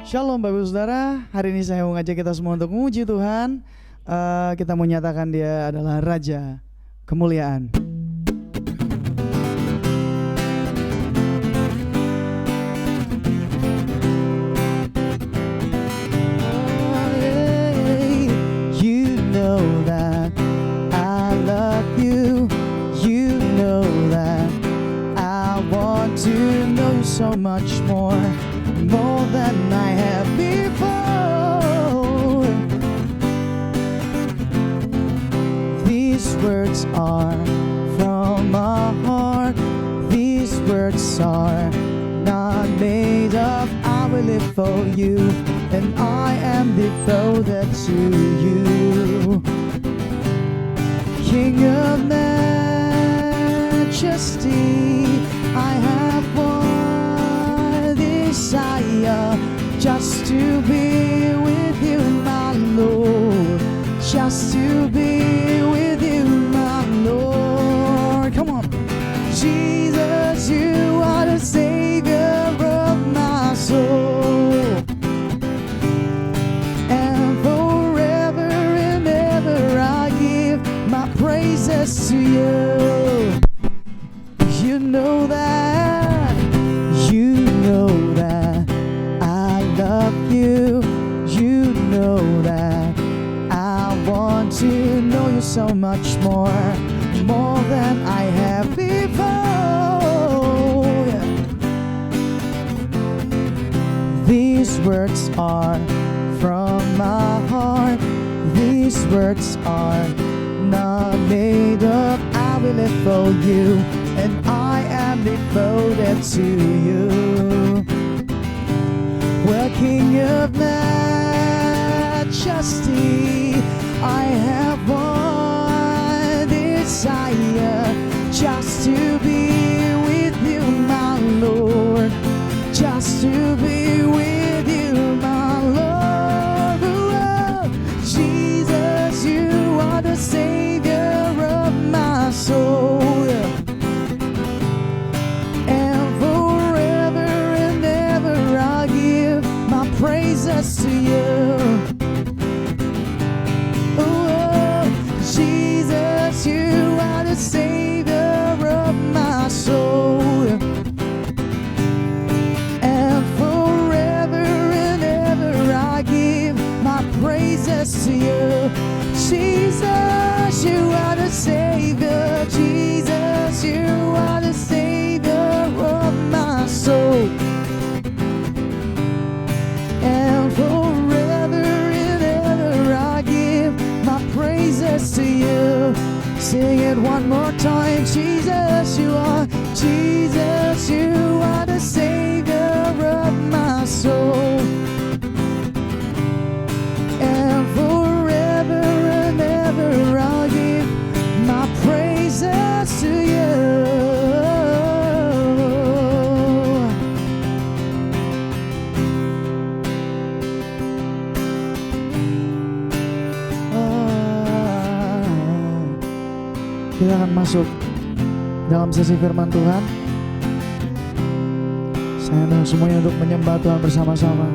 Shalom Bapak Ibu Saudara, hari ini saya mau ngajak kita semua untuk memuji Tuhan. Kita mau nyatakan Dia adalah Raja Kemuliaan. You know that I love you. You know that I want to know you so much more than I have before. These words are from my heart. These words are not made up. I will live for you, and I am devoted to you. King of majesty, I have one desire, just to be with you, my Lord. Just to be with you, my Lord. Come on. Jesus, you are the Savior of my soul. And forever and ever I give my praises to you. You know that. You know that I love you. You know that I want to know you so much more than I have before. These words are from my heart. These words are not made up. I will live for you, and I am devoted to you. Well, King of majesty, I have one desire, just to be with you, my Lord. Just to be with you, my Lord. Oh, Jesus, you are the Savior of my soul. And forever and ever I'll give my praises to you. Oh, Jesus, you are the Savior of my soul. And forever and ever I give my praises to you. Jesus, you are the Savior. Jesus, you are the Savior of my soul. And forever and ever I give my praises to you. Sing it one more time. Jesus, you are. Jesus, you are the Savior of my soul. And forever and ever I'll give my praises to you. Kita akan masuk dalam sesi firman Tuhan. Saya undang semuanya untuk menyembah Tuhan bersama-sama.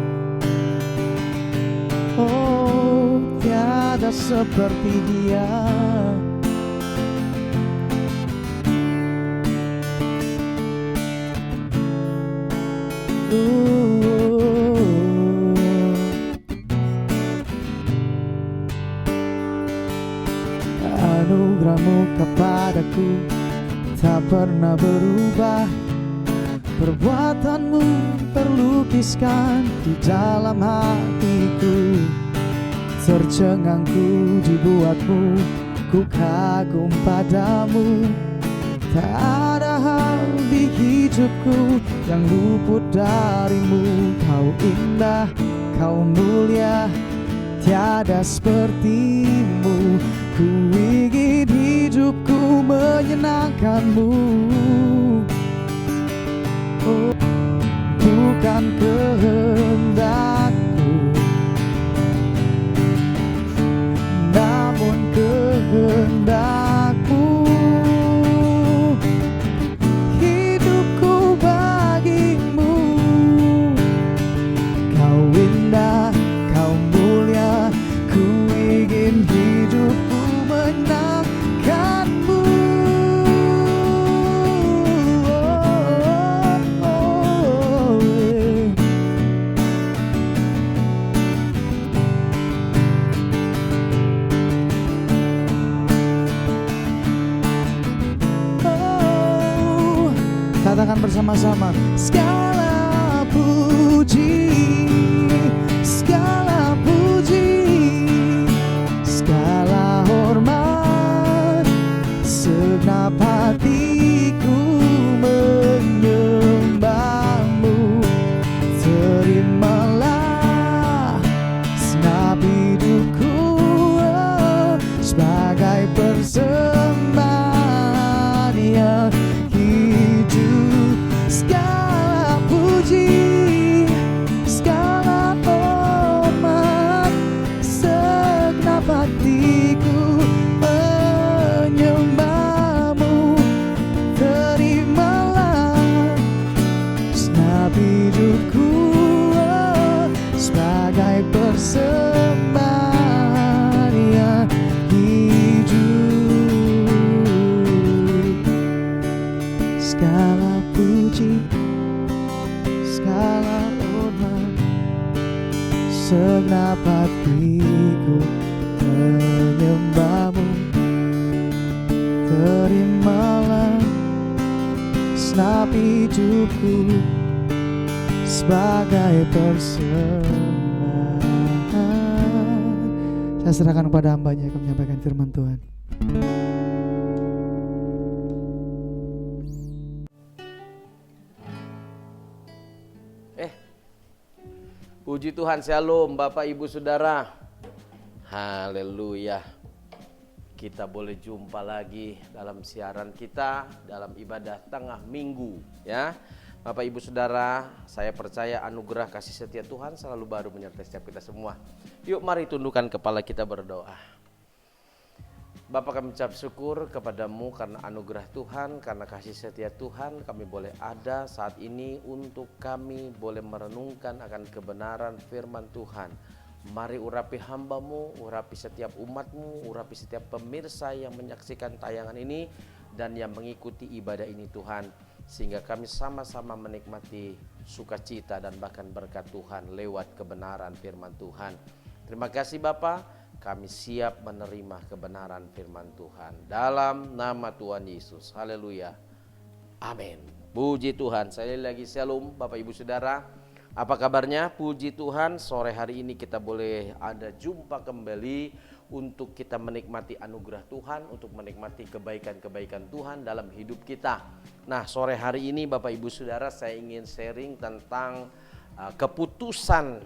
Oh, tiada seperti Dia. Anugerah-Mu kepadaku tak pernah berubah. Perbuatan-Mu terlukiskan di dalam hatiku. Tercengang-ku dibuat-Mu, ku kagum padamu. Tak ada hal di hidupku yang luput dari-Mu. Kau indah, Kau mulia, tiada seperti-Mu. Ku ingin hidupku menyenangkan-Mu. Oh, bukan kehendakku, namun kehendak-Mu. Hidupku bagimu, Kau Katakan bersama-sama, segala puji, segala puji, segala hormat, segenap hatiku menyembahmu. Terimalah segenap hidupku sebagai persembahan yang hidup. Segala puji, segala hormat, segenap hatiku menyembahmu. Terimalah segenap hidupku sebagai persembahan yang hidup. Segala puji, segala hormat, segenap hatiku menyembahmu. Terimalah segenap hidupku sebagai persembahan. Saya serahkan kepada hambanya yang menyampaikan firman Tuhan. Puji Tuhan, shalom Bapak Ibu Saudara. Haleluya. Kita boleh jumpa lagi dalam siaran kita, dalam ibadah tengah minggu ya. Bapak Ibu Saudara, saya percaya anugerah kasih setia Tuhan selalu baru menyertai setiap kita semua. Yuk mari tundukkan kepala kita berdoa. Bapa, kami ucap syukur kepadamu karena anugerah Tuhan, karena kasih setia Tuhan kami boleh ada saat ini untuk kami boleh merenungkan akan kebenaran firman Tuhan. Mari urapi hamba-Mu, urapi setiap umat-Mu, urapi setiap pemirsa yang menyaksikan tayangan ini dan yang mengikuti ibadah ini Tuhan. Sehingga kami sama-sama menikmati sukacita dan bahkan berkat Tuhan lewat kebenaran firman Tuhan. Terima kasih Bapa. Kami siap menerima kebenaran firman Tuhan dalam nama Tuhan Yesus. Haleluya. Amin. Puji Tuhan. Saya lagi shalom Bapak Ibu Saudara. Apa kabarnya? Puji Tuhan, sore hari ini kita boleh ada jumpa kembali untuk kita menikmati anugerah Tuhan, untuk menikmati kebaikan-kebaikan Tuhan dalam hidup kita. Nah, sore hari ini Bapak Ibu Saudara, saya ingin sharing tentang keputusan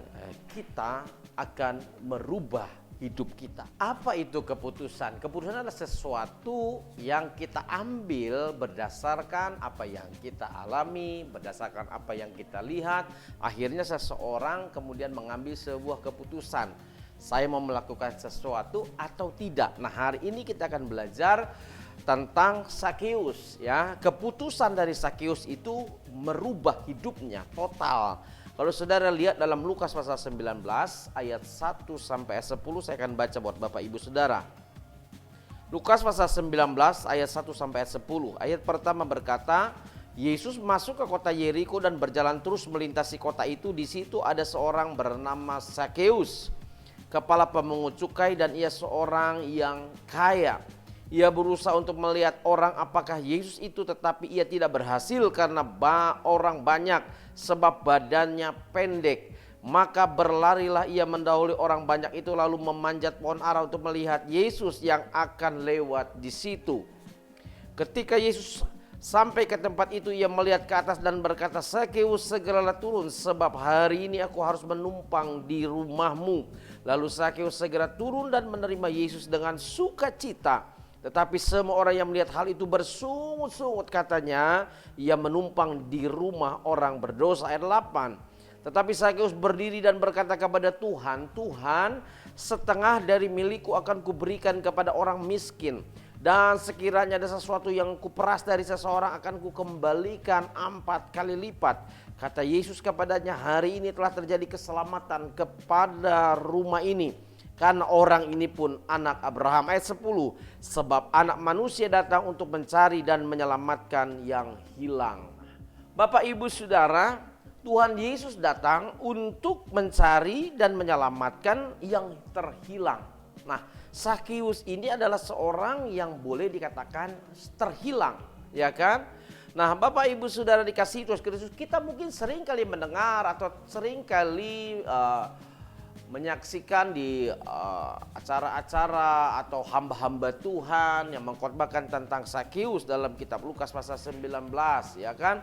kita akan merubah hidup kita. Apa itu keputusan? Keputusan adalah sesuatu yang kita ambil berdasarkan apa yang kita alami, berdasarkan apa yang kita lihat. Akhirnya seseorang kemudian mengambil sebuah keputusan. Saya mau melakukan sesuatu atau tidak. Nah, hari ini kita akan belajar tentang Sakeus ya. Keputusan dari Sakeus itu merubah hidupnya total. Kalau saudara lihat dalam Lukas pasal 19 ayat 1 sampai 10, saya akan baca buat Bapak Ibu Saudara. Lukas pasal 19 ayat 1 sampai 10. Ayat pertama berkata, Yesus masuk ke kota Yeriko dan berjalan terus melintasi kota itu. Di situ ada seorang bernama Sakeus, kepala pemungut cukai, dan ia seorang yang kaya. Ia berusaha untuk melihat orang apakah Yesus itu, tetapi ia tidak berhasil karena orang banyak, sebab badannya pendek. Maka berlarilah ia mendahului orang banyak itu, lalu memanjat pohon ara untuk melihat Yesus yang akan lewat di situ. Ketika Yesus sampai ke tempat itu, ia melihat ke atas dan berkata, Sakeus, segeralah turun, sebab hari ini aku harus menumpang di rumahmu. Lalu Sakeus segera turun dan menerima Yesus dengan sukacita. Tetapi semua orang yang melihat hal itu bersungut-sungut, katanya ia menumpang di rumah orang berdosa. Ayat 8. Tetapi Sakeus berdiri dan berkata kepada Tuhan, Tuhan, setengah dari milikku akan kuberikan kepada orang miskin. Dan sekiranya ada sesuatu yang kuperas dari seseorang, akan kukembalikan 4 kali lipat. Kata Yesus kepadanya, hari ini telah terjadi keselamatan kepada rumah ini, karena orang ini pun anak Abraham. Ayat 10. Sebab anak manusia datang untuk mencari dan menyelamatkan yang hilang. Bapak Ibu Saudara, Tuhan Yesus datang untuk mencari dan menyelamatkan yang terhilang. Nah, Sakeus ini adalah seorang yang boleh dikatakan terhilang, ya kan? Nah, Bapak Ibu Saudara dikasihi Tuhan Kristus, kita mungkin sering kali mendengar atau sering kali menyaksikan di acara-acara atau hamba-hamba Tuhan yang mengkhotbahkan tentang Sakeus dalam kitab Lukas pasal 19, ya kan?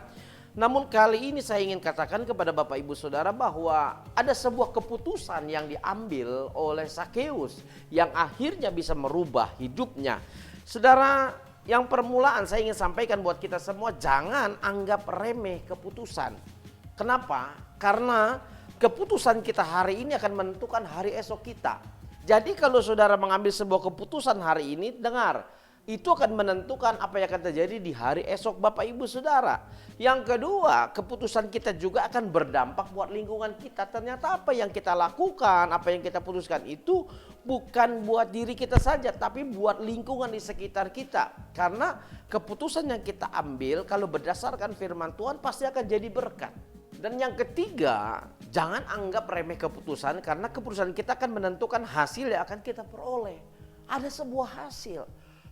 Namun kali ini saya ingin katakan kepada Bapak Ibu Saudara bahwa ada sebuah keputusan yang diambil oleh Sakeus yang akhirnya bisa merubah hidupnya. Saudara, yang permulaan saya ingin sampaikan buat kita semua, jangan anggap remeh keputusan. Kenapa? Karena keputusan kita hari ini akan menentukan hari esok kita. Jadi kalau saudara mengambil sebuah keputusan hari ini, dengar, itu akan menentukan apa yang akan terjadi di hari esok Bapak Ibu Saudara. Yang kedua, keputusan kita juga akan berdampak buat lingkungan kita. Ternyata apa yang kita lakukan, apa yang kita putuskan itu bukan buat diri kita saja, tapi buat lingkungan di sekitar kita. Karena keputusan yang kita ambil kalau berdasarkan firman Tuhan pasti akan jadi berkat. Dan yang ketiga, jangan anggap remeh keputusan, karena keputusan kita akan menentukan hasil yang akan kita peroleh. Ada sebuah hasil.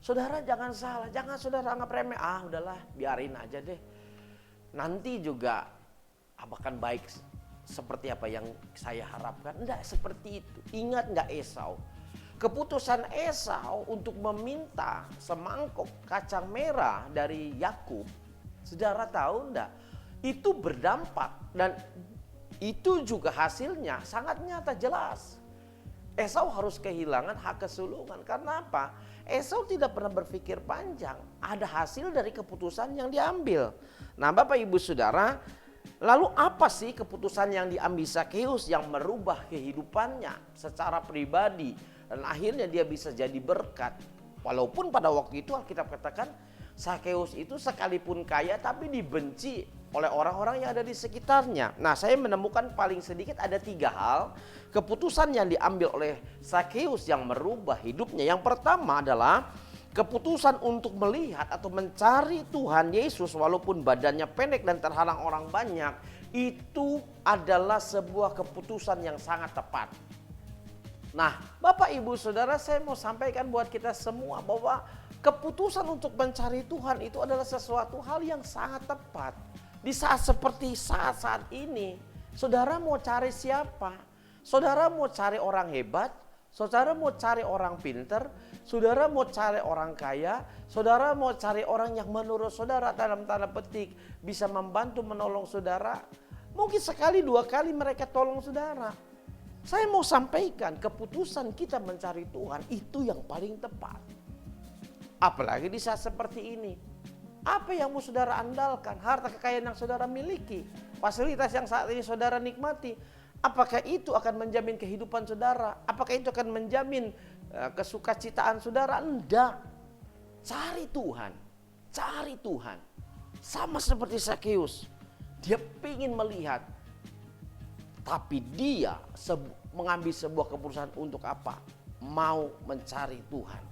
Saudara jangan salah, jangan saudara anggap remeh, udahlah biarin aja deh. Nanti juga akan baik seperti apa yang saya harapkan. Enggak seperti itu. Ingat enggak Esau? Keputusan Esau untuk meminta semangkok kacang merah dari Yakub, saudara tahu enggak? Itu berdampak dan itu juga hasilnya sangat nyata jelas. Esau harus kehilangan hak kesulungan. Karena apa? Esau tidak pernah berpikir panjang. Ada hasil dari keputusan yang diambil. Nah, Bapak Ibu Saudara, lalu apa sih keputusan yang diambil Sakeus yang merubah kehidupannya secara pribadi dan akhirnya dia bisa jadi berkat? Walaupun pada waktu itu Alkitab katakan Sakeus itu sekalipun kaya tapi dibenci oleh orang-orang yang ada di sekitarnya. Nah, saya menemukan paling sedikit ada 3 hal keputusan yang diambil oleh Sakeus yang merubah hidupnya. Yang pertama adalah keputusan untuk melihat atau mencari Tuhan Yesus walaupun badannya pendek dan terhalang orang banyak. Itu adalah sebuah keputusan yang sangat tepat. Nah, Bapak Ibu Saudara, saya mau sampaikan buat kita semua bahwa keputusan untuk mencari Tuhan itu adalah sesuatu hal yang sangat tepat. Di saat seperti saat-saat ini, saudara mau cari siapa? Saudara mau cari orang hebat? Saudara mau cari orang pinter? Saudara mau cari orang kaya? Saudara mau cari orang yang menurut saudara dalam tanda petik bisa membantu menolong saudara? Mungkin sekali 2 kali mereka tolong saudara. Saya mau sampaikan keputusan kita mencari Tuhan itu yang paling tepat. Apalagi di saat seperti ini. Apa yang mau saudara andalkan? Harta kekayaan yang saudara miliki, fasilitas yang saat ini saudara nikmati, apakah itu akan menjamin kehidupan saudara? Apakah itu akan menjamin kesukacitaan saudara? Enggak. Cari Tuhan, cari Tuhan. Sama seperti Sakeus, dia ingin melihat, tapi dia mengambil sebuah keputusan untuk apa? Mau mencari Tuhan,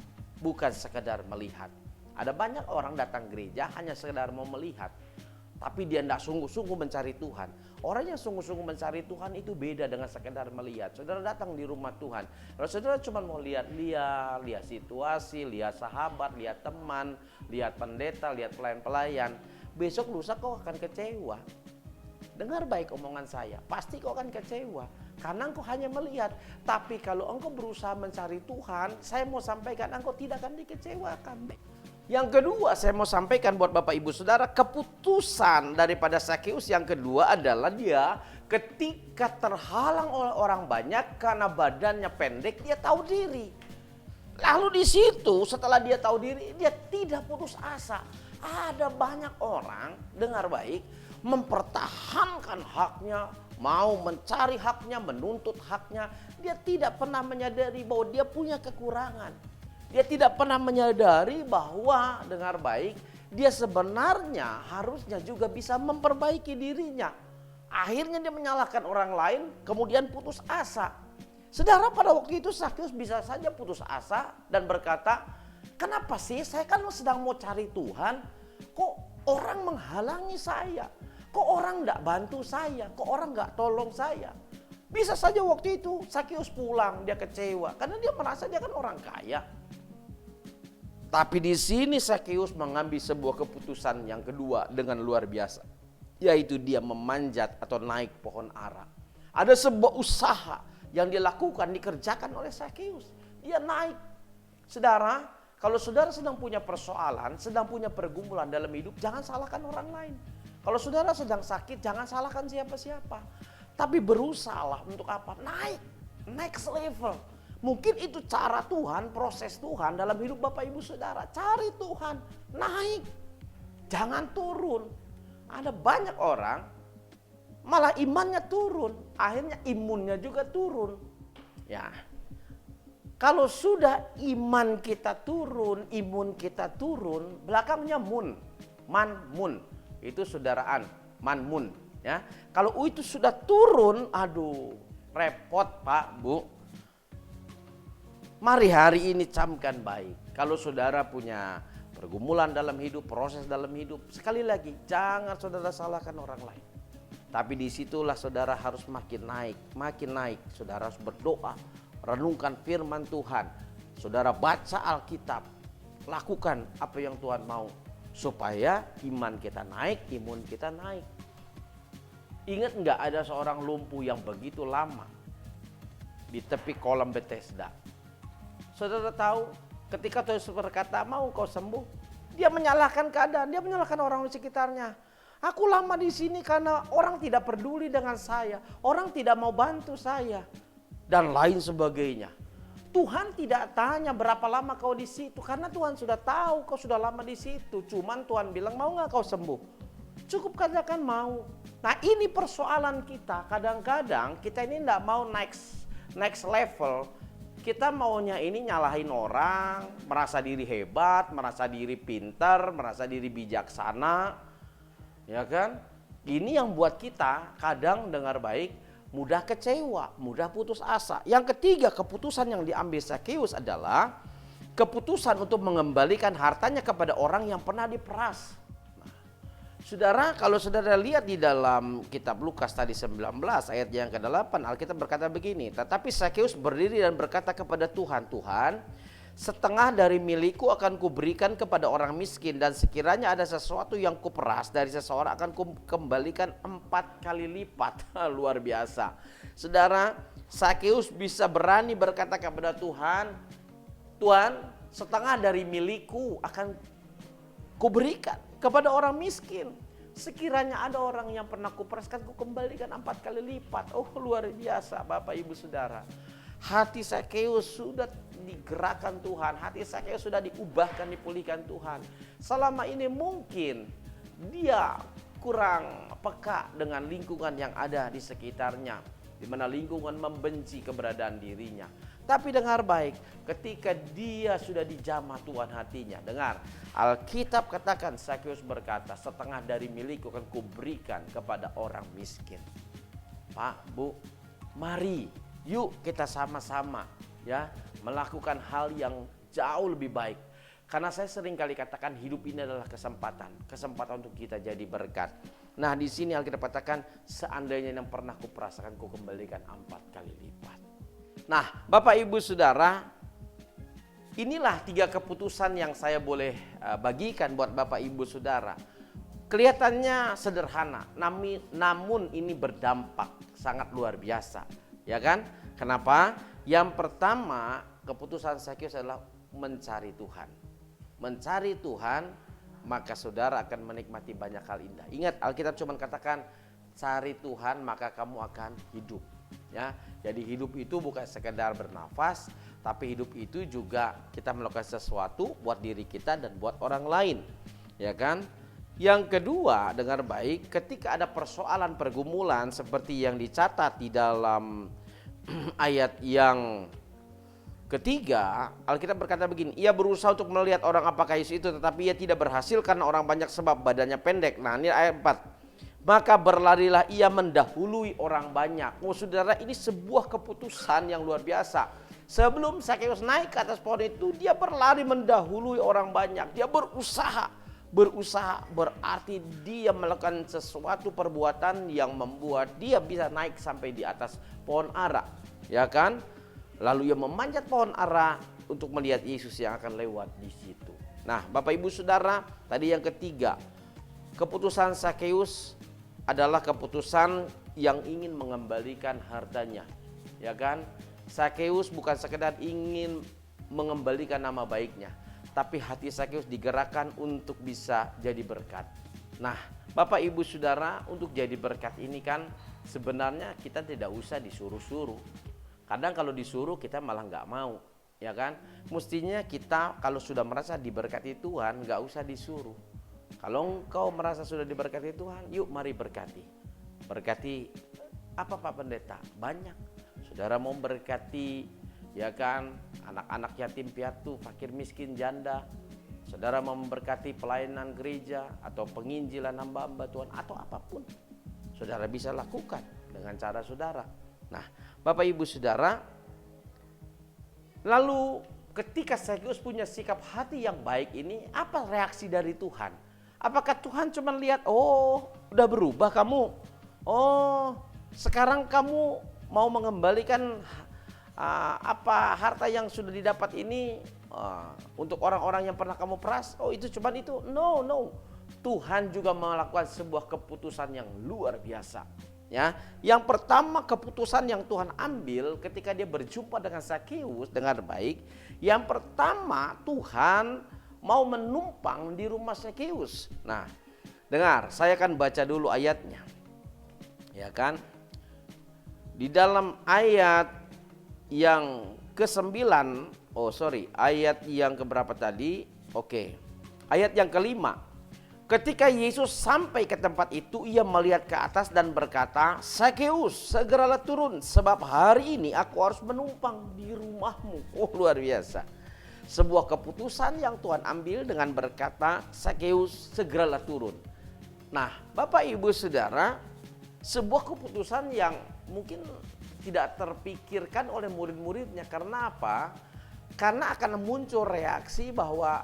bukan sekedar melihat. Ada banyak orang datang gereja hanya sekedar mau melihat, tapi dia tidak sungguh-sungguh mencari Tuhan. Orang yang sungguh-sungguh mencari Tuhan itu beda dengan sekedar melihat. Saudara datang di rumah Tuhan, kalau saudara cuma mau lihat-lihat, lihat situasi, lihat sahabat, lihat teman, lihat pendeta, lihat pelayan-pelayan, besok lusa kau akan kecewa. Dengar baik omongan saya, pasti kau akan kecewa. Karena engkau hanya melihat. Tapi kalau engkau berusaha mencari Tuhan, saya mau sampaikan engkau tidak akan dikecewakan. Yang kedua saya mau sampaikan buat Bapak Ibu Saudara, keputusan daripada Sakeus yang kedua adalah dia ketika terhalang oleh orang banyak karena badannya pendek, dia tahu diri. Lalu di situ setelah dia tahu diri, dia tidak putus asa. Ada banyak orang, dengar baik, mempertahankan haknya, mau mencari haknya, menuntut haknya. Dia tidak pernah menyadari bahwa dia punya kekurangan. Dia tidak pernah menyadari bahwa, dengar baik, dia sebenarnya harusnya juga bisa memperbaiki dirinya. Akhirnya dia menyalahkan orang lain, kemudian putus asa. Saudara, pada waktu itu Sakeus bisa saja putus asa dan berkata, kenapa sih saya kan sedang mau cari Tuhan, kok orang menghalangi saya? Kok orang tidak bantu saya? Kok orang tidak tolong saya? Bisa saja waktu itu Sakeus pulang, dia kecewa. Karena dia merasa dia kan orang kaya. Tapi di sini Sakeus mengambil sebuah keputusan yang kedua dengan luar biasa, yaitu dia memanjat atau naik pohon ara. Ada sebuah usaha yang dilakukan, dikerjakan oleh Sakeus. Dia naik. Saudara, kalau saudara sedang punya persoalan, sedang punya pergumulan dalam hidup, jangan salahkan orang lain. Kalau saudara sedang sakit, jangan salahkan siapa-siapa. Tapi berusahalah untuk apa? Naik, next level. Mungkin itu cara Tuhan, proses Tuhan dalam hidup Bapak Ibu Saudara. Cari Tuhan, naik. Jangan turun. Ada banyak orang malah imannya turun, akhirnya imunnya juga turun. Ya. Kalau sudah iman kita turun, imun kita turun, belakangnya mun. Itu saudaraan, mun, ya. Kalau itu sudah turun, aduh, repot Pak, Bu. Mari hari ini camkan baik. Kalau saudara punya pergumulan dalam hidup, proses dalam hidup, sekali lagi jangan saudara salahkan orang lain. Tapi disitulah saudara harus makin naik. Saudara harus berdoa, renungkan firman Tuhan. Saudara baca Alkitab, lakukan apa yang Tuhan mau. Supaya iman kita naik, imun kita naik. Ingat nggak ada seorang lumpuh yang begitu lama di tepi kolam Bethesda. Saudara tahu ketika Tuhan berkata mau kau sembuh, dia menyalahkan keadaan, dia menyalahkan orang di sekitarnya. Aku lama di sini karena orang tidak peduli dengan saya, orang tidak mau bantu saya, dan lain sebagainya. Tuhan tidak tanya berapa lama kau di situ, karena Tuhan sudah tahu kau sudah lama di situ. Cuman Tuhan bilang mau nggak kau sembuh? Cukup katakan mau. Nah ini persoalan kita. Kadang-kadang kita ini tidak mau next level. Kita maunya ini nyalahin orang, merasa diri hebat, merasa diri pintar, merasa diri bijaksana. Ya kan? Ini yang buat kita kadang dengar baik, mudah kecewa, mudah putus asa. Yang ketiga, keputusan yang diambil Sakeus adalah keputusan untuk mengembalikan hartanya kepada orang yang pernah diperas. Saudara, kalau saudara lihat di dalam kitab Lukas tadi 19 ayat yang ke-8, Alkitab berkata begini, tetapi Sakeus berdiri dan berkata kepada Tuhan, Tuhan, setengah dari milikku akan kuberikan kepada orang miskin, dan sekiranya ada sesuatu yang kuperas dari seseorang akan kukembalikan 4 kali lipat. Luar biasa. Saudara, Sakeus bisa berani berkata kepada Tuhan, Tuhan, setengah dari milikku akan kuberikan kepada orang miskin. Sekiranya ada orang yang pernah kuperaskan, kukembalikan 4 kali lipat. Oh luar biasa Bapak Ibu Saudara. Hati Sakeus sudah digerakkan Tuhan. Hati Sakeus sudah diubahkan, dipulihkan Tuhan. Selama ini mungkin dia kurang peka dengan lingkungan yang ada di sekitarnya, di mana lingkungan membenci keberadaan dirinya. Tapi dengar baik, ketika dia sudah dijamah Tuhan hatinya, dengar, Alkitab katakan Sakeus berkata, setengah dari milikku akan kuberikan kepada orang miskin. Pak, Bu, mari yuk kita sama-sama ya melakukan hal yang jauh lebih baik. Karena saya sering kali katakan hidup ini adalah kesempatan untuk kita jadi berkat. Nah di sini Alkitab katakan, seandainya yang pernah kuperasakan kukembalikan 4 kali lipat. Nah Bapak Ibu Saudara, inilah 3 keputusan yang saya boleh bagikan buat Bapak Ibu Saudara. Kelihatannya sederhana, namun ini berdampak sangat luar biasa, ya kan? Kenapa? Yang pertama, keputusan Sakeus adalah mencari Tuhan. Mencari Tuhan, maka saudara akan menikmati banyak hal indah. Ingat, Alkitab cuma katakan, cari Tuhan maka kamu akan hidup. Ya, jadi hidup itu bukan sekedar bernafas, tapi hidup itu juga kita melakukan sesuatu buat diri kita dan buat orang lain, ya kan? Yang kedua, dengar baik, ketika ada persoalan pergumulan seperti yang dicatat di dalam ayat yang ketiga, Alkitab berkata begini, ia berusaha untuk melihat orang apakah Yesus itu, tetapi ia tidak berhasil karena orang banyak sebab badannya pendek. Nah ini ayat 4. Maka berlarilah ia mendahului orang banyak. Oh saudara, ini sebuah keputusan yang luar biasa. Sebelum Sakeus naik ke atas pohon itu, dia berlari mendahului orang banyak. Dia berusaha berarti dia melakukan sesuatu perbuatan yang membuat dia bisa naik sampai di atas pohon ara, ya kan? Lalu ia memanjat pohon ara untuk melihat Yesus yang akan lewat di situ. Nah, Bapak Ibu Saudara, tadi yang ketiga, keputusan Sakeus adalah keputusan yang ingin mengembalikan hartanya. Ya kan? Sakeus bukan sekedar ingin mengembalikan nama baiknya, tapi hati Sakeus digerakkan untuk bisa jadi berkat. Nah, Bapak Ibu Saudara, untuk jadi berkat ini kan sebenarnya kita tidak usah disuruh-suruh. Kadang kalau disuruh kita malah nggak mau, ya kan? Mestinya kita kalau sudah merasa diberkati Tuhan nggak usah disuruh. Kalau engkau merasa sudah diberkati Tuhan, yuk mari berkati. Berkati apa Pak Pendeta? Banyak. Saudara mau berkati, ya kan, anak-anak yatim piatu, fakir miskin, janda. Saudara mau memberkati pelayanan gereja atau penginjilan hamba-hamba Tuhan atau apapun, saudara bisa lakukan dengan cara saudara. Nah, Bapak Ibu Saudara, lalu ketika Sakeus punya sikap hati yang baik ini, apa reaksi dari Tuhan? Apakah Tuhan cuma lihat, oh udah berubah kamu, oh sekarang kamu mau mengembalikan harta yang sudah didapat ini untuk orang-orang yang pernah kamu peras? Oh itu cuman itu? No. Tuhan juga melakukan sebuah keputusan yang luar biasa. Ya, yang pertama keputusan yang Tuhan ambil ketika dia berjumpa dengan Sakeus dengan baik, yang pertama Tuhan mau menumpang di rumah Sakeus. Nah, dengar, saya akan baca dulu ayatnya. Ya kan? Di dalam ayat yang ke-9, ayat yang keberapa tadi? Ayat yang ke-5. Ketika Yesus sampai ke tempat itu, ia melihat ke atas dan berkata, Sakeus, segeralah turun, sebab hari ini aku harus menumpang di rumahmu. Oh, luar biasa. Sebuah keputusan yang Tuhan ambil dengan berkata, Sakeus, segeralah turun. Nah, Bapak Ibu Saudara, sebuah keputusan yang mungkin tidak terpikirkan oleh murid-muridnya. Karena apa? Karena akan muncul reaksi bahwa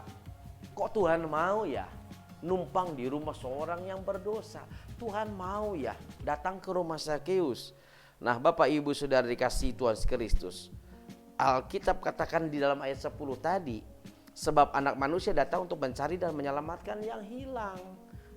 kok Tuhan mau ya numpang di rumah seorang yang berdosa. Tuhan mau ya datang ke rumah Sakeus. Nah, Bapak Ibu Saudara dikasihi Tuhan Kristus, Alkitab katakan di dalam ayat 10 tadi, sebab anak manusia datang untuk mencari dan menyelamatkan yang hilang.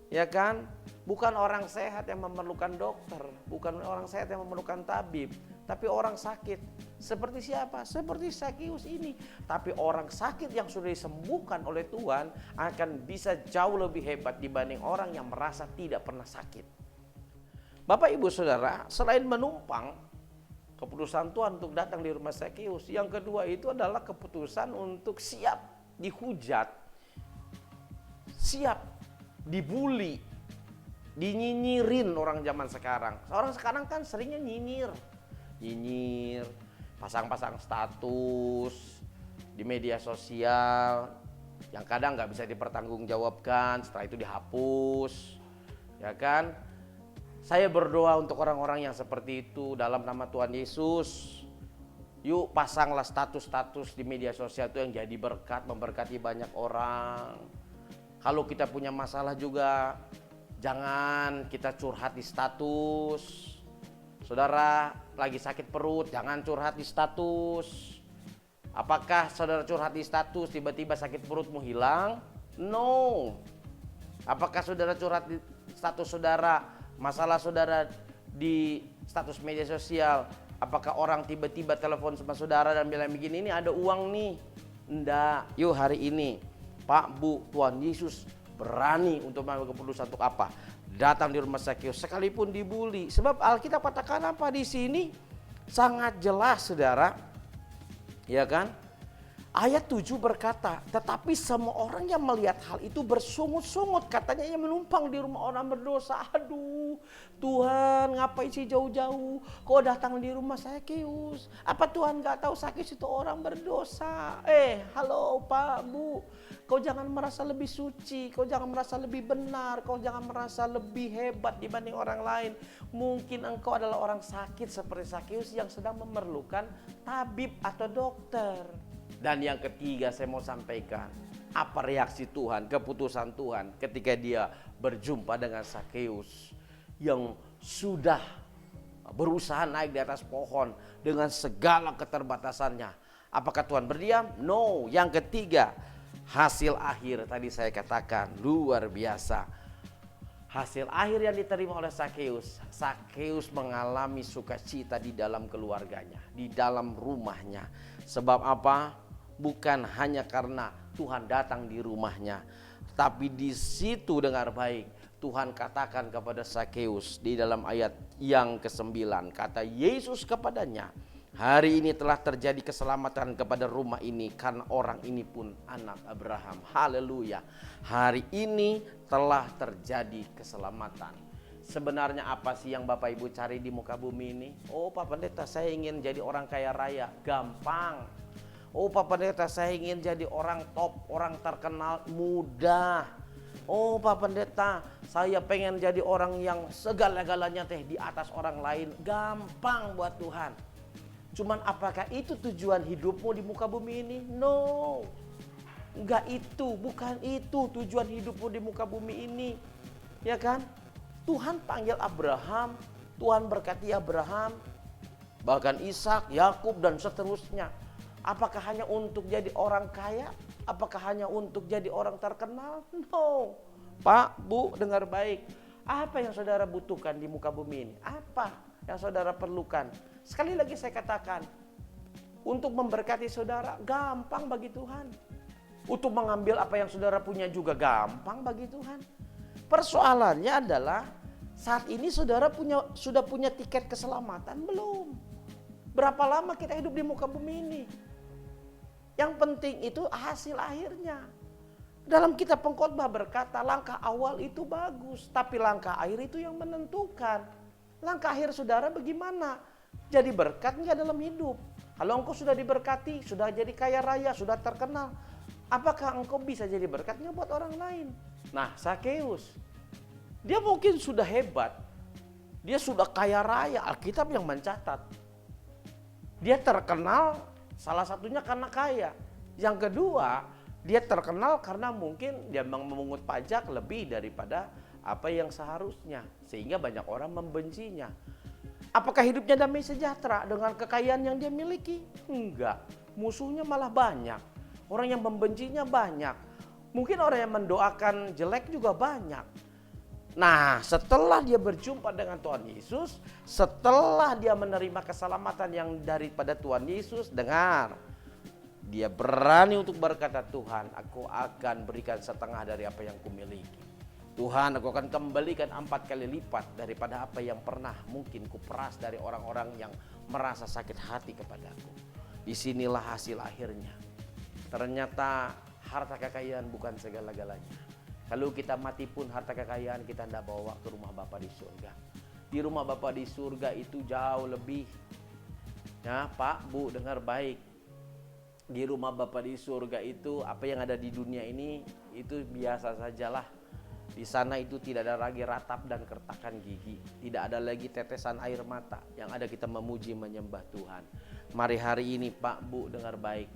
Ya kan? Bukan orang sehat yang memerlukan dokter, bukan orang sehat yang memerlukan tabib, tapi orang sakit. Seperti siapa? Seperti Sakeus ini. Tapi orang sakit yang sudah disembuhkan oleh Tuhan akan bisa jauh lebih hebat dibanding orang yang merasa tidak pernah sakit. Bapak Ibu Saudara, selain menumpang, keputusan Tuhan untuk datang di rumah Sakeus, yang kedua itu adalah keputusan untuk siap dihujat, siap dibully, dinyinyirin orang zaman sekarang. Orang sekarang kan seringnya nyinyir, pasang-pasang status di media sosial yang kadang nggak bisa dipertanggungjawabkan, setelah itu dihapus, ya kan? Saya berdoa untuk orang-orang yang seperti itu dalam nama Tuhan Yesus. Yuk pasanglah status-status di media sosial itu yang jadi berkat, memberkati banyak orang. Kalau kita punya masalah juga, jangan kita curhat di status. Saudara lagi sakit perut, jangan curhat di status. Apakah saudara curhat di status tiba-tiba sakit perutmu hilang? No. Apakah saudara curhat di status saudara, masalah saudara di status media sosial, apakah orang tiba-tiba telepon sama saudara dan bilang begini, ini ada uang nih? Enggak. Yuk hari ini Pak, Bu, Tuhan Yesus berani untuk mengambil keputusan untuk apa? Datang di rumah Sakeus sekalipun dibully. Sebab Alkitab katakan apa di sini? Sangat jelas saudara. Ya kan? Ayat 7 berkata, tetapi semua orang yang melihat hal itu bersungut-sungut. Katanya ia menumpang di rumah orang berdosa. Aduh, Tuhan ngapain sih jauh-jauh? Kok datang di rumah Sakeus? Apa Tuhan gak tahu Sakeus itu orang berdosa? Halo Pak, Bu. Kau jangan merasa lebih suci, kau jangan merasa lebih benar, kau jangan merasa lebih hebat dibanding orang lain. Mungkin engkau adalah orang sakit seperti Sakeus yang sedang memerlukan tabib atau dokter. Dan yang ketiga saya mau sampaikan, apa reaksi Tuhan, keputusan Tuhan ketika dia berjumpa dengan Sakeus yang sudah berusaha naik di atas pohon dengan segala keterbatasannya. Apakah Tuhan berdiam? No. Yang ketiga, Hasil akhir tadi saya katakan luar biasa. Hasil akhir yang diterima oleh Sakeus, Sakeus mengalami sukacita di dalam keluarganya, di dalam rumahnya. Sebab apa? Bukan hanya karena Tuhan datang di rumahnya, tapi di situ dengar baik, Tuhan katakan kepada Sakeus di dalam ayat yang ke-9, kata Yesus kepadanya, hari ini telah terjadi keselamatan kepada rumah ini karena orang ini pun anak Abraham. Haleluya. Hari ini telah terjadi keselamatan. Sebenarnya apa sih yang Bapak Ibu cari di muka bumi ini? Oh Pak Pendeta, saya ingin jadi orang kaya raya. Gampang. Oh Pak Pendeta, saya ingin jadi orang top, orang terkenal. Mudah. Oh Pak Pendeta, saya pengen jadi orang yang segala-galanya teh di atas orang lain. Gampang buat Tuhan. Cuman apakah itu tujuan hidupmu di muka bumi ini? No. Enggak itu, bukan itu tujuan hidupmu di muka bumi ini. Ya kan? Tuhan panggil Abraham, Tuhan berkati Abraham, bahkan Ishak, Yakub dan seterusnya. Apakah hanya untuk jadi orang kaya? Apakah hanya untuk jadi orang terkenal? No. Pak, Bu, dengar baik. Apa yang saudara butuhkan di muka bumi ini? Apa yang saudara perlukan? Sekali lagi saya katakan, untuk memberkati saudara gampang bagi Tuhan. Untuk mengambil apa yang saudara punya juga gampang bagi Tuhan. Persoalannya adalah saat ini saudara sudah punya tiket keselamatan belum? Berapa lama kita hidup di muka bumi ini? Yang penting itu hasil akhirnya. Dalam kitab Pengkhotbah berkata langkah awal itu bagus, tapi langkah akhir itu yang menentukan. Langkah akhir saudara bagaimana? Jadi berkat enggak dalam hidup? Kalau engkau sudah diberkati, sudah jadi kaya raya, sudah terkenal, apakah engkau bisa jadi berkatnya buat orang lain? Nah, Sakeus, dia mungkin sudah hebat, dia sudah kaya raya, Alkitab yang mencatat. Dia terkenal salah satunya karena kaya. Yang kedua, dia terkenal karena mungkin dia memungut pajak lebih daripada apa yang seharusnya, sehingga banyak orang membencinya. Apakah hidupnya damai sejahtera dengan kekayaan yang dia miliki? Enggak, musuhnya malah banyak. Orang yang membencinya banyak. Mungkin orang yang mendoakan jelek juga banyak. Nah, setelah dia berjumpa dengan Tuhan Yesus, setelah dia menerima keselamatan yang daripada Tuhan Yesus, dengar, dia berani untuk berkata, Tuhan, aku akan berikan setengah dari apa yang kumiliki. Tuhan, aku akan kembalikan 4 kali lipat daripada apa yang pernah mungkin kuperas dari orang-orang yang merasa sakit hati kepadaku. Disinilah hasil akhirnya. Ternyata harta kekayaan bukan segala-galanya. Kalau kita mati pun harta kekayaan kita tidak bawa ke rumah Bapa di surga. Di rumah Bapa di surga itu jauh lebih. Ya Pak, Bu, dengar baik. Di rumah Bapa di surga itu apa yang ada di dunia ini itu biasa sajalah. Di sana itu tidak ada lagi ratap dan kertakan gigi. Tidak ada lagi tetesan air mata. Yang ada kita memuji menyembah Tuhan. Mari hari ini Pak, Bu, dengar baik.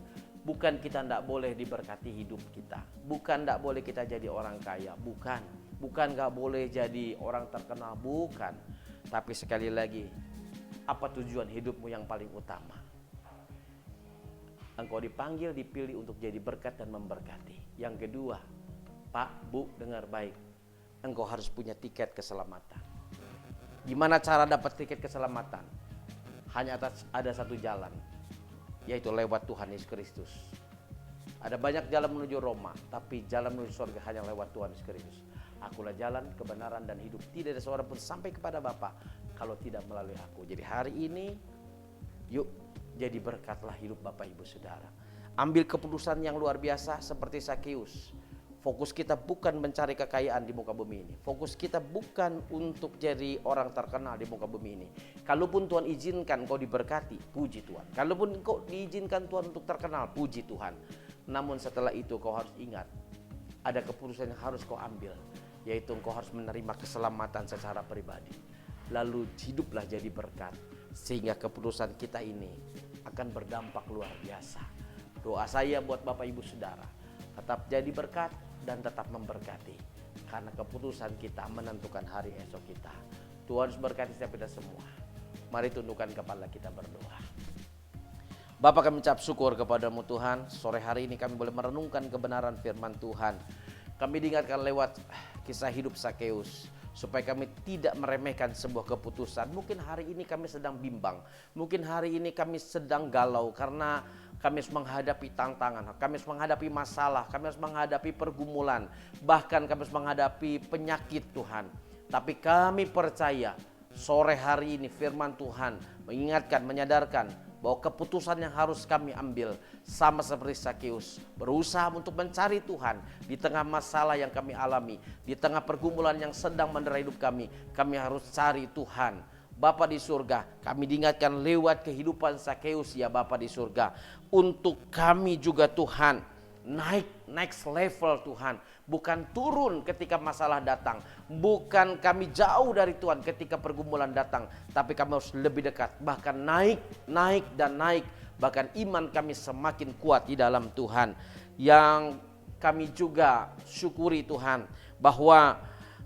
Bukan kita tidak boleh diberkati hidup kita. Bukan tidak boleh kita jadi orang kaya. Bukan. Bukan gak boleh jadi orang terkenal. Bukan. Tapi sekali lagi, apa tujuan hidupmu yang paling utama? Engkau dipanggil, dipilih untuk jadi berkat dan memberkati. Yang kedua, Pak, Bu, dengar baik. Engkau harus punya tiket keselamatan. Gimana cara dapat tiket keselamatan? Hanya ada satu jalan, yaitu lewat Tuhan Yesus Kristus. Ada banyak jalan menuju Roma, tapi jalan menuju surga hanya lewat Tuhan Yesus Kristus. Akulah jalan, kebenaran, dan hidup. Tidak ada seorang pun sampai kepada Bapa kalau tidak melalui aku. Jadi hari ini, yuk jadi berkatlah hidup Bapak Ibu Saudara. Ambil keputusan yang luar biasa seperti Sakeus. Fokus kita bukan mencari kekayaan di muka bumi ini. Fokus kita bukan untuk jadi orang terkenal di muka bumi ini. Kalaupun Tuhan izinkan kau diberkati, puji Tuhan. Kalaupun kau diizinkan Tuhan untuk terkenal, puji Tuhan. Namun setelah itu kau harus ingat, ada keputusan yang harus kau ambil, yaitu kau harus menerima keselamatan secara pribadi. Lalu hiduplah jadi berkat, sehingga keputusan kita ini akan berdampak luar biasa. Doa saya buat Bapak Ibu Saudara, tetap jadi berkat dan tetap memberkati, karena keputusan kita menentukan hari esok kita. Tuhan berkati setiap kita semua. Mari tundukkan kepala kita berdoa. Bapa, kami ucap syukur kepadamu Tuhan. Sore hari ini kami boleh merenungkan kebenaran firman Tuhan. Kami diingatkan lewat kisah hidup Sakeus, supaya kami tidak meremehkan sebuah keputusan. Mungkin hari ini kami sedang bimbang, mungkin hari ini kami sedang galau karena kami harus menghadapi tantangan, kami harus menghadapi masalah, kami harus menghadapi pergumulan, bahkan kami harus menghadapi penyakit Tuhan. Tapi kami percaya sore hari ini firman Tuhan mengingatkan, menyadarkan bahwa keputusan yang harus kami ambil sama seperti Sakeus, berusaha untuk mencari Tuhan di tengah masalah yang kami alami, di tengah pergumulan yang sedang mendera hidup kami harus cari Tuhan. Bapa di surga, kami diingatkan lewat kehidupan Sakeus ya Bapa di surga, untuk kami juga Tuhan naik next level Tuhan, bukan turun ketika masalah datang, bukan kami jauh dari Tuhan ketika pergumulan datang, tapi kami harus lebih dekat, bahkan naik dan naik, bahkan iman kami semakin kuat di dalam Tuhan. Yang kami juga syukuri Tuhan, bahwa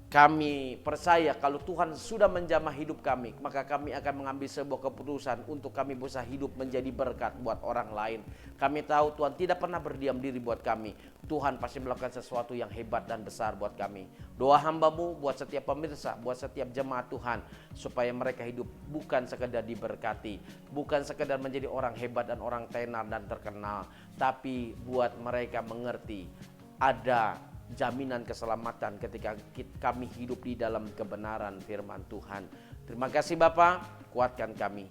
kami percaya kalau Tuhan sudah menjamah hidup kami, maka kami akan mengambil sebuah keputusan untuk kami bisa hidup menjadi berkat buat orang lain. Kami tahu Tuhan tidak pernah berdiam diri buat kami. Tuhan pasti melakukan sesuatu yang hebat dan besar buat kami. Doa hamba-Mu buat setiap pemirsa, buat setiap jemaat Tuhan, supaya mereka hidup bukan sekedar diberkati, bukan sekedar menjadi orang hebat dan orang tenar dan terkenal, tapi buat mereka mengerti ada jaminan keselamatan ketika kami hidup di dalam kebenaran firman Tuhan. Terima kasih Bapa, kuatkan kami.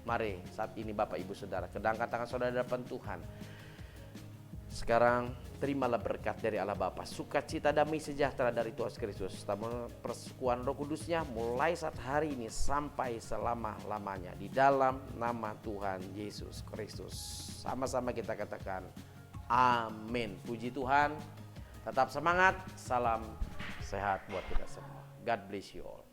Mari saat ini Bapak Ibu Saudara, kedangkan tangan saudara di depan Tuhan. Sekarang terimalah berkat dari Allah Bapa, sukacita, damai sejahtera dari Tuhan Kristus, persekutuan Roh Kudusnya mulai saat hari ini sampai selama-lamanya, di dalam nama Tuhan Yesus Kristus. Sama-sama kita katakan amin. Puji Tuhan. Tetap semangat. Salam sehat buat kita semua. God bless you all.